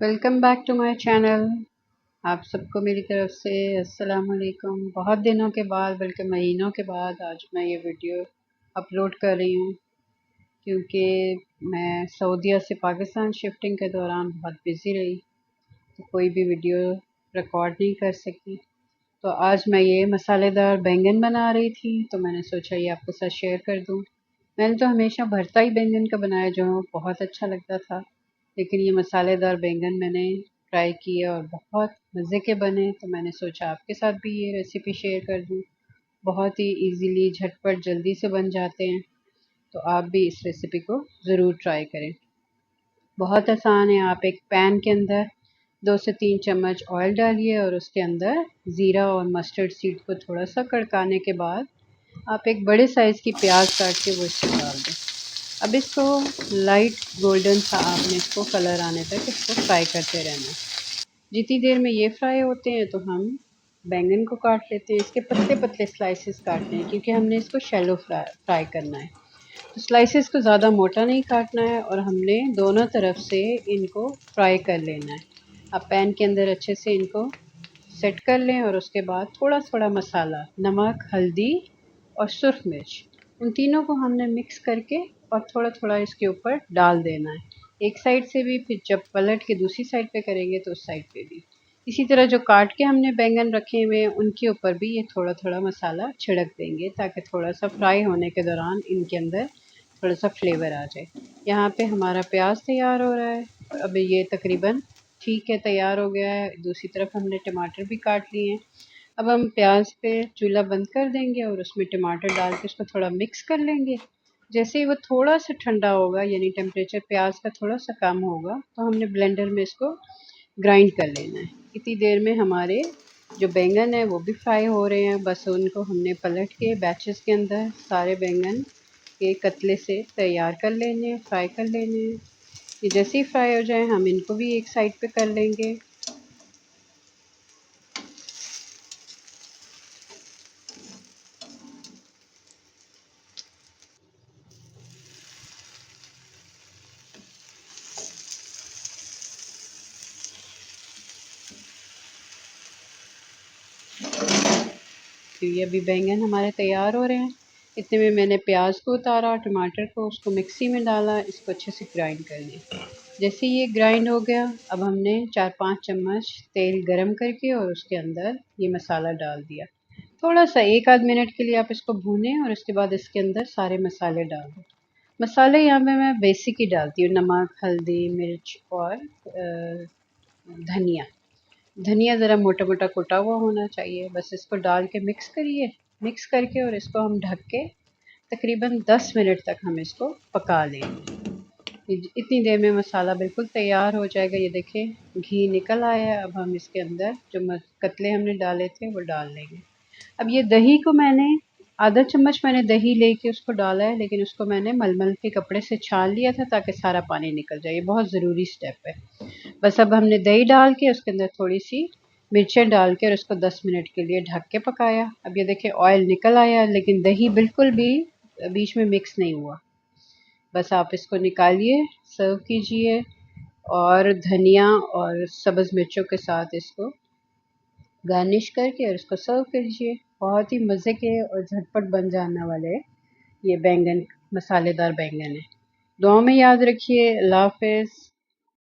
Welcome back to my channel. आप सबको मेरी तरफ से अस्सलाम वालेकुम। बहुत दिनों के बाद बल्कि महीनों के बाद आज मैं ये वीडियो अपलोड कर रही हूँ क्योंकि मैं सऊदीया से पाकिस्तान शिफ्टिंग के दौरान बहुत बिज़ी रही, तो कोई भी वीडियो रिकॉर्ड नहीं कर सकी। तो आज मैं ये मसालेदार बैंगन बना रही थी, तो मैंने सोचा ये आपके साथ शेयर कर दूँ। मैंने तो हमेशा भरता ही बैंगन का बनाया जो बहुत अच्छा लगता था, लेकिन ये मसालेदार बैंगन मैंने ट्राई किए और बहुत मज़े के बने, तो मैंने सोचा आपके साथ भी ये रेसिपी शेयर कर दूँ। बहुत ही इजीली झटपट जल्दी से बन जाते हैं, तो आप भी इस रेसिपी को ज़रूर ट्राई करें। बहुत आसान है। आप एक पैन के अंदर 2 से 3 चम्मच ऑयल डालिए और उसके अंदर ज़ीरा और मस्टर्ड सीड को थोड़ा सा कड़काने के बाद आप एक बड़े साइज़ की प्याज काट के वो इसमें डाल दें। अब इसको लाइट गोल्डन सा आपने इसको कलर आने तक इसको फ्राई करते रहना। जितनी देर में ये फ्राई होते हैं तो हम बैंगन को काट लेते हैं। इसके पतले पतले स्लाइसेस काटने हैं क्योंकि हमने इसको शैलो फ्राई करना है। तो स्लाइसेस को ज़्यादा मोटा नहीं काटना है और हमने दोनों तरफ से इनको फ्राई कर लेना है। अब पैन के अंदर अच्छे से इनको सेट कर लें और उसके बाद थोड़ा थोड़ा मसाला, नमक, हल्दी और सुरख मिर्च, उन तीनों को हमने मिक्स करके और थोड़ा थोड़ा इसके ऊपर डाल देना है। एक साइड से भी, फिर जब पलट के दूसरी साइड पे करेंगे तो उस साइड पे भी इसी तरह। जो काट के हमने बैंगन रखे हुए हैं उनके ऊपर भी ये थोड़ा थोड़ा मसाला छिड़क देंगे ताकि थोड़ा सा फ्राई होने के दौरान इनके अंदर थोड़ा सा फ्लेवर आ जाए। यहाँ पे हमारा प्याज तैयार हो रहा है और अब ये तकरीबन ठीक है, तैयार हो गया है। दूसरी तरफ हमने टमाटर भी काट लिए हैं। अब हम प्याज पे चूल्हा बंद कर देंगे और उसमें टमाटर डाल के उसको थोड़ा मिक्स कर लेंगे। जैसे ही वो थोड़ा सा ठंडा होगा, यानी टेम्परेचर प्याज का थोड़ा सा कम होगा, तो हमने ब्लेंडर में इसको ग्राइंड कर लेना है। इतनी देर में हमारे जो बैंगन है वो भी फ्राई हो रहे हैं। बस उनको हमने पलट के बैचेस के अंदर सारे बैंगन के कतले से तैयार कर लेने हैं, फ्राई कर लेने हैं। ये जैसे ही फ्राई हो जाए हम इनको भी एक साइड पे कर लेंगे। तो ये अभी बैंगन हमारे तैयार हो रहे हैं। इतने में मैंने प्याज को उतारा, टमाटर को उसको मिक्सी में डाला, इसको अच्छे से ग्राइंड कर लिया। जैसे ये ग्राइंड हो गया, अब हमने 4-5 चम्मच तेल गरम करके और उसके अंदर ये मसाला डाल दिया। थोड़ा सा 1 आध मिनट के लिए आप इसको भूनें और उसके बाद इसके अंदर सारे मसाले डाल दें। मसाले यहाँ पे मैं बेसिक ही डालती हूँ, नमक, हल्दी, मिर्च और धनिया। धनिया ज़रा मोटा मोटा कुटा हुआ होना चाहिए। बस इसको डाल के मिक्स करिए। मिक्स करके और इसको हम ढक के तकरीबन 10 मिनट तक हम इसको पका लेंगे। इतनी देर में मसाला बिल्कुल तैयार हो जाएगा। ये देखें घी निकल आया है। अब हम इसके अंदर जो कतले हमने डाले थे वो डाल लेंगे। अब ये दही को मैंने आधा चम्मच मैंने दही लेके उसको डाला है, लेकिन उसको मैंने मलमल के कपड़े से छान लिया था ताकि सारा पानी निकल जाए। ये बहुत ज़रूरी स्टेप है। बस अब हमने दही डाल के उसके अंदर थोड़ी सी मिर्चें डाल के और उसको 10 मिनट के लिए ढक के पकाया। अब ये देखिए ऑयल निकल आया, लेकिन दही बिल्कुल भी बीच में मिक्स नहीं हुआ। बस आप इसको निकालिए, सर्व कीजिए और धनिया और सब्ज़ मिर्चों के साथ इसको गार्निश करके और इसको सर्व कीजिए। बहुत ही मज़े के और झटपट बन जाने वाले ये बैंगन, मसालेदार बैंगन है। दुआ में याद रखिए। अल्लाह हाफ़िज़।